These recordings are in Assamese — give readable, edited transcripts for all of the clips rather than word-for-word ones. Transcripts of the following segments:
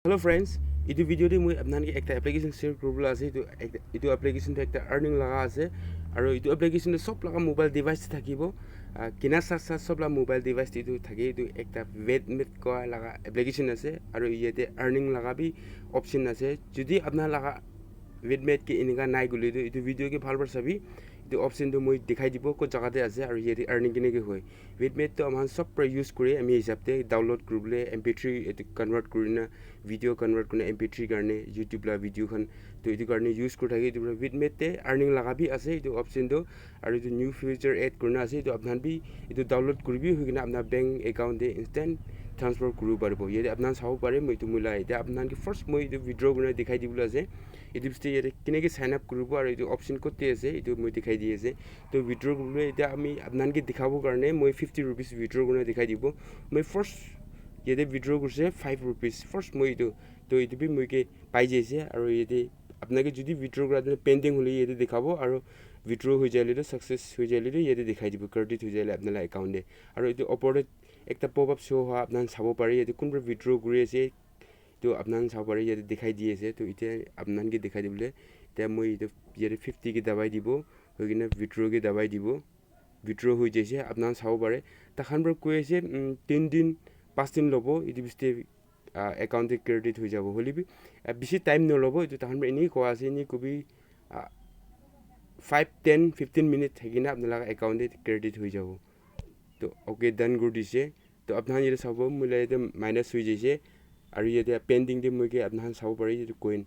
Hello friends, इटु भिडिओ दे মই আপনানকে একটা এপ্লিকেশন শেয়াৰ কৰবলে আছে ইটু এপ্লিকেশনটো একটা আৰ্নিং লাগা আছে আৰু ইটু এপ্লিকেশনটো সব লাগা মোবাইল ডিভাইস থাকিব কিনা সাথ সব লাগা মোবাইল ডিভাইস ইটু থাকে ইটু একটা Vidmate কয় লাগা এপ্লিকেশন আছে আৰু ইয়াতে আর্নিং লাগা বি অপশন আছে যদি আপনার লাগা Vidmate के इनका নাই গুলি ইটু ভিডিও কে ভালবার চাবি ইটু অপশনটো মই দেখাই দিব কো জায়গাতে আছে আৰু ইয়াতে আৰ্নিং কেনেকে হয় Vidmate তো আমাৰ সব প্ৰ ইউজ কৰি আমি হিচাপতে ডাউনলোড কৰিবলে mp3 এটো convert Kareena video convert Kareena mp3 কাৰণে YouTube লা ভিডিও খন তো ইটো কাৰণে ইউজ কৰি থাকে ইটো Vidmate তে আৰ্নিং লাগা বি আছে ইটো অপশনটো আৰু ইটো নিউ ফিচাৰ এড কৰিনা আছে ইটো আপনাৰ বি ইটো ডাউনলোড কৰিবি হইকিনা আপনাৰ ব্যাংক একাউন্টে ইনস্ট্যান্ট ট্ৰান্সফাৰ কৰিব পাৰিব ইয়াতে আপনাৰ চাব পাৰে মই ইটো মূলা এটা আপনাকে ফাৰ্স্ট মই ইটো উইথড্ৰ কৰি দেখাই দিবলৈ আছে ইটো পিছতে ইয়াতে কেনেকে সাইন আপ কৰিব আৰু ইটো অপশন কতে আছে ইটো মই দেখাই দি আছে তো উইথড্ৰ কৰিবলৈ এটা আমি আপনাকে দেখাবৰ কাৰণে মই 50 rupees উইথড্ৰ কৰি দেখাই দিব মই ফাৰ্স্ট ইয়াতে উইথড্ৰ কৰিছে 5 rupees ফাৰ্স্ট মই ইটো তো ইটো বি মইকে পাই যাইছে আৰু ইয়াতে আপনাকে যদি উইথড্ৰ কৰা পেন্ডিং হলে ইয়াতে দেখাব আৰু উইথড্ৰ হৈ যাইলে সাকসেস হৈ যাইলে ইয়াতে দেখাই দিব ক্ৰেডিট হৈ যাইলে আপনাৰ একাউন্টে আৰু ইটো অপৰে একটা পপ আপ শো হয় আপনাৰ চাব পাৰে ইয়াতে কোনবা উইথড্ৰ কৰি আছে তো আপনার চাব পারে ইয়াতে দেখাই দি আছে তো এটা আপনাকে দেখাই দিবলে তে মই ইয়াতে 50 কে দাবাই দিব হৈ কিনে উইথড্ৰ কে দাবাই দিব উইথড্ৰ হৈ যাইছে আপনাৰ চাব পাৰে তাখানবৰ কৈ আছে 3 দিন 5 দিন লব ইটো বিস্তে একাউন্টে ক্রেডিট হৈ যাব হলিবি বেশি টাইম নলব ইটো তাখানবৰ এনে কোৱা আছে এনে কবি 5 10 15 মিনিট থাকিনা আপনাৰ একাউন্টে ক্ৰেডিট হৈ যাব তো ওকে ডান কৰি দিছে তো আপনাৰ ইয়াতে চাব মোলে ইয়াতে মাইনাস হৈ যাইছে আৰু ইয়াতে পেন্ডিং দে মইকে আপনাৰ চাব পাৰি এইটো কইন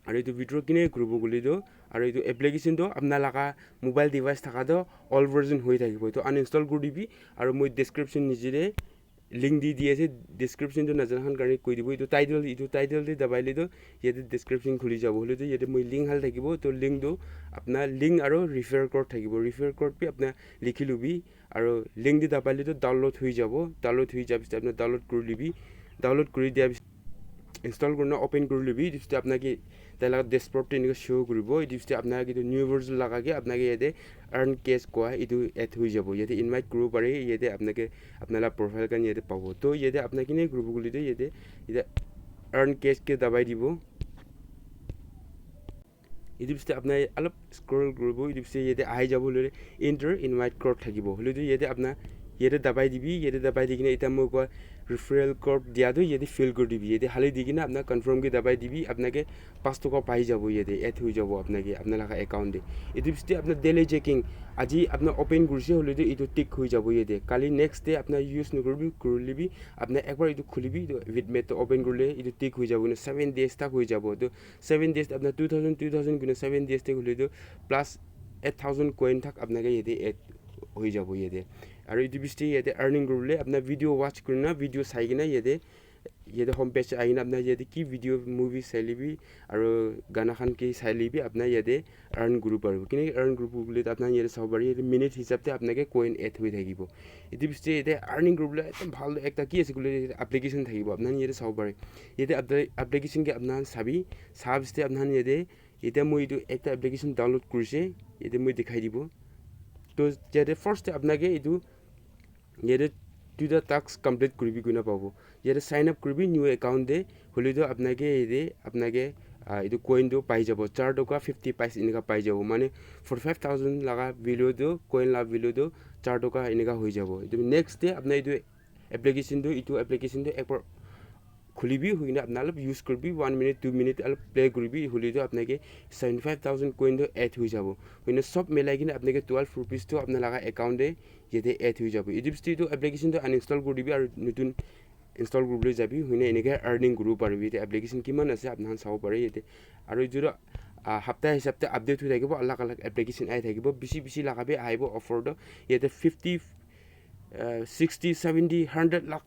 আৰু এইটো উইথড্ৰ কিনে কৰিব গলিতো আৰু এইটো এপ্লিকেশনটো আপনাৰ লাগা মোবাইল ডিভাইস থাকাতো অল ভাৰ্জন হৈ থাকিব তো আনইনস্টল কৰি দিবি আৰু মই ডেসক্ৰিপশন নিজে লিংক দি আছে ডেসক্ৰিপশনটো নাজানাখান কাৰণে কৈ দিব এইটো টাইটেল দি দবাইলে তো ইয়াতে ডেসক্রিপশন খুলি যাব হলে তো ইয়াতে মই লিংক হাল থাকিব তো লিংকটো আপনার লিংক আৰু ৰিফাৰ কোড থাকিব ৰিফাৰ কোড বি আপনাৰ লিখি লবি আৰু লিংক দি দবাইলে তো ডাউনলোড হৈ যাব ডাউনলোড হৈ যাব আপনার ডাউনলোড কৰি লিবি ডাউনলোড কৰি দিয়া ইনস্টল করনা ওপেন করে লিবি যেটা আপনাকে তাহলে ড্যাশবোর্ডে এনেকা শো করব যেটা আপনাকে নিউ ভার্জন লাগাকে আপনাকে ইয়াতে আর্ন ক্যাশ কোয়া ইটো এড হয়ে যাব ইয়াতে ইনভাইট করব পারে ইয়াতে আপনাকে আপনারা প্রোফাইল কান ইয়াতে পাবো তো ইয়াতে আপনাকে নে গ্রুপ গুলিতে ইয়াতে আর্ন ক্যাশ কে দাবাই দিব ইটো পিছতে আপনার অলপ স্ক্রল করব ইটো পিছতে ইয়াতে আহি যাব হলে এন্টার ইনভাইট কোড থাকিব হলে ইয়াতে আপনার ইয়াতে দাবাই দিবি ইয়াতে দাবাই দি কিনে এটা মই কোৱা ৰিফাৰেল কোড দিয়াটো ইয়াতে ফিল কৰি দিবি ইয়াতে হালি দি কিনে আপনার কনফার্ম কে দাবাই দিবি আপনাকে 5 টাকা পাই যাব ইয়াতে এড হৈ যাব আপনাকে আপনার একাউন্টে ইটো পিছতে আপনার ডেইলি চেকিং আজি আপনার ওপেন কৰিছে হলে ইটো টিক হৈ যাব ইয়াতে কালি নেক্সট ডে আপনাৰ ইউজ নকৰিবি কৰিলিবি আপনাৰ একবাৰ ইটো খুলিবি তো Vidmate ওপেন কৰিলে ইটো টিক হৈ যাব 7 ডেজ তক হৈ যাব তো 7 ডেজ আপনার 2000 গুণে 7 ডেজ তক হলে তো প্লাস 8000 কয়েন থাক আপনাকে ইয়াতে এড হৈ যাব ইয়াতে আৰু ইটো পিছতে ইয়াতে আৰ্নিং কৰিলে আপনাৰ ভিডিও ওয়াচ কৰিনা ভিডিও চাই কিনে ইয়াতে হোম পেজ আহি কিনে আপনাৰ ইয়াতে কি ভিডিও মুভি চাই লিবি আৰু গানা খান কি চাই লিবি আপনাৰ ইয়াতে আৰ্ন কৰিব পাৰিব কিনে আৰ্ন কৰিব বুলি আপনাৰ ইয়াতে চাব পাৰি ইয়াতে মিনিট হিচাপতে আপনাকে কয়েন এড হৈ থাকিব ইটো পিছতে ইয়াতে আর্নিং কৰিবলৈ একদম ভাল একটা কি আছে বুলি এপ্লিকেশন থাকিব আপনাৰ ইয়াতে চাব পাৰি ইয়াতে এপ্লিকেশন কে আপনাৰ চাবি চাব পিছতে আপনাৰ ইয়াতে মই এইটো একটা এপ্লিকেশন ডাউনলোড কৰিছে ইয়াতে মই দেখাই দিব তো ইয়াতে ফাৰ্স্ট আপনাকে এইটো ইয়াতে দুটা টাস্ক কমপ্লিট কৰিবি কিনা পাব ইয়াতে সাইন আপ কৰিবি নিউ একাউন্টে হলে তো আপনাকে এইটো কয়েনটো পাই যাব 4 টাকা 50 পয়সা এনেকা পাই যাব মানে 45000 লাগা ভ্যালুটো কয়েন লাভ ভ্যালুটো 4 টাকা এনেকা হৈ যাব এইটো নেক্সট ডে আপনার এইটো এপ্লিকেশনটো একবার খুলিবি হইনা আপনার ইউজ করবি 1 মিনিট 2 মিনিট অলপ প্লে করবি হলে তো আপনাকে 75000 কয়েন তো এড হয়ে যাব হইনা সব মিলাই কিনে আপনাকে 12 রুপিস তো আপনার লাগা একাউন্টে যেতে এড হয়ে যাব এই জিনিসটি তো অ্যাপ্লিকেশন তো আনইনস্টল করে দিবি আর নতুন ইনস্টল কৰিবলৈ যাবি হইনা এনেকে আৰ্নিং কৰিব পাৰিবি এই অ্যাপ্লিকেশন কিমান আছে আপনাৰ চাব পাৰে এতে আৰু যদি সপ্তাহ হিচাপতে আপডেট হৈ থাকিব আলাগ আলাগ অ্যাপ্লিকেশন আহি থাকিব বেছি লাগাবি আহিব অফাৰটো ইয়াতে 50 60 70 100 লাখ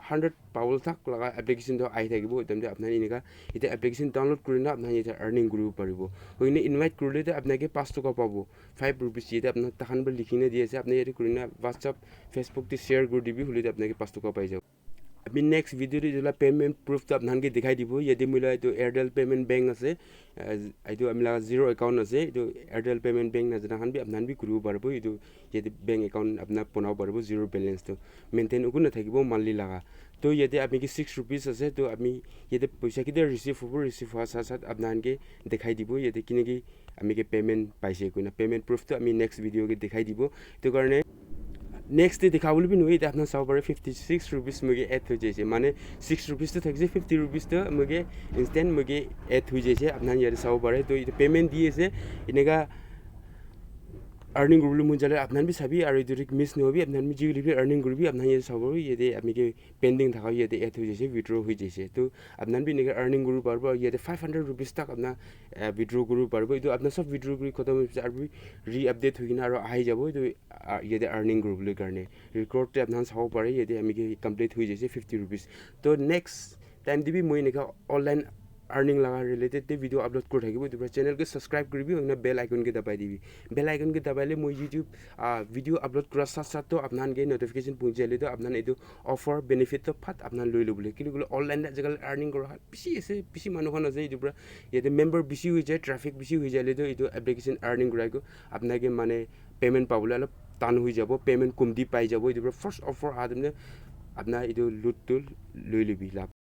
100 পাউল থাক লাগা এপ্লিকেশন তো আহি থাকিব তেমতে আপনার এনেকা এটা এপ্লিকেশন ডাউনলোড কৰিলে আপনাৰ এটা আৰ্নিং কৰিব পাৰিব হইনে ইনভাইট কৰিলে আপনাকে 5 টাকা পাব 5 ৰুপিস এটা আপনাৰ তাখানবাৰ লিখিনে দি আছে আপনি এটা কৰিলে হোয়াটসঅ্যাপ ফেসবুক তে শেয়াৰ কৰি দিবি হলে আপনাকে 5 টাকা পাই যাব আমি নেক্সট ভিডিওতে যেটা পেমেন্ট প্রুফ তো আপনাকে দেখাই দিব ইয়াতে মিলা এইটো এয়ারটেল পেমেন্ট ব্যাংক আছে এইটো আমি লাগা জিরো একাউন্ট আছে এইটো এয়ারটেল পেমেন্ট ব্যাংক নাজানাখান বি আপনার বি কৰিব পাৰিব এইটো ইয়াতে ব্যাংক একাউন্ট আপনাৰ বনাব পাৰিব জিরো ব্যালেন্স তো মেইনটেইন উকো নাথাকিব মানলি লাগা তো ইয়াতে আমি কি 6 rupees আছে তো আমি ইয়াতে পইচা কিটা রিসিভ হ'ব রিসিভ হোৱাৰ সাথ আপোনানকে দেখাই দিব ইয়াতে কিনেকি আমি কি পেমেন্ট পাইছে কোনা পেমেন্ট প্ৰুফ তো আমি নেক্সট ভিডিও কে দেখাই দিব তো কাৰণে নেক্সট ডে দেখাবলৈ বি নহয় এতিয়া আপোনাৰ চাব পাৰে 56 rupees মগে এড হৈ যাইছে মানে 6 rupees তো থাকিছে 50 rupees তো মগে ইনস্ট্যান্ট মগে এড হৈ যাইছে আপোনাৰ ইয়াতে চাব পাৰে তো এটা পেমেন্ট দি আছে এনেকা अर्निंग কৰিবলৈ মন যালে আপনাৰ বি চাবি আৰু যদি মিছ নহবি আপনাৰ মি যি লিবি अर्निंग কৰিবি আপনাৰ ইয়াতে চাব ইয়াতে আমি কি পেন্ডিং থাকা ইয়াতে এড হৈ যাইছে উইথড্ৰ হৈ যাইছে তো আপনাৰ বি নেকে अर्निंग কৰিব পাৰবো ইয়াতে 500 rupees তাক আপনাৰ উইথড্ৰ কৰিব পাৰবো এইটো আপনাৰ সব উইথড্ৰ কৰি খতম হৈ আৰু ৰি আপডেট হৈ কিনা আৰু আহি যাব এইটো ইয়াতে अर्निंग কৰিবলৈ কাৰণে ৰেকৰ্ডতে আপনাৰ চাব পাৰে ইয়াতে আমি কি কমপ্লিট হৈ যাইছে 50 rupees তো নেক্সট টাইম দিবি মই নেকা অনলাइन अर्निंग लगा रिलेटेड वीडियो अपलोड कर थी तो चैनल के सब्सक्राइब करी बेल आइकन के दबाई दी बेल आइकन के दबाइले मैं यूट्यूब वीडियो अपलोड कर साथ साथ तो अपना नोटिफिकेशन पहुँच जाए तो अपना ये ऑफर बेनिफिट तो फट अपना लै लो कि ऑनलाइन आजकल अर्निंग कर बेसि है बेसि मानुखन आज ये मेम्बर बेसि हो जाए ट्राफिक बेसि हो जाए तो ये एप्लिकेशन अर्निंग कराको अपना के माने पेमेंट पाबले अलग टान हो যাব पेमेंट कम दी पाई যাব ये फर्स्ट ऑफर आदमी अपना ये लुट तो लै लबी लाभ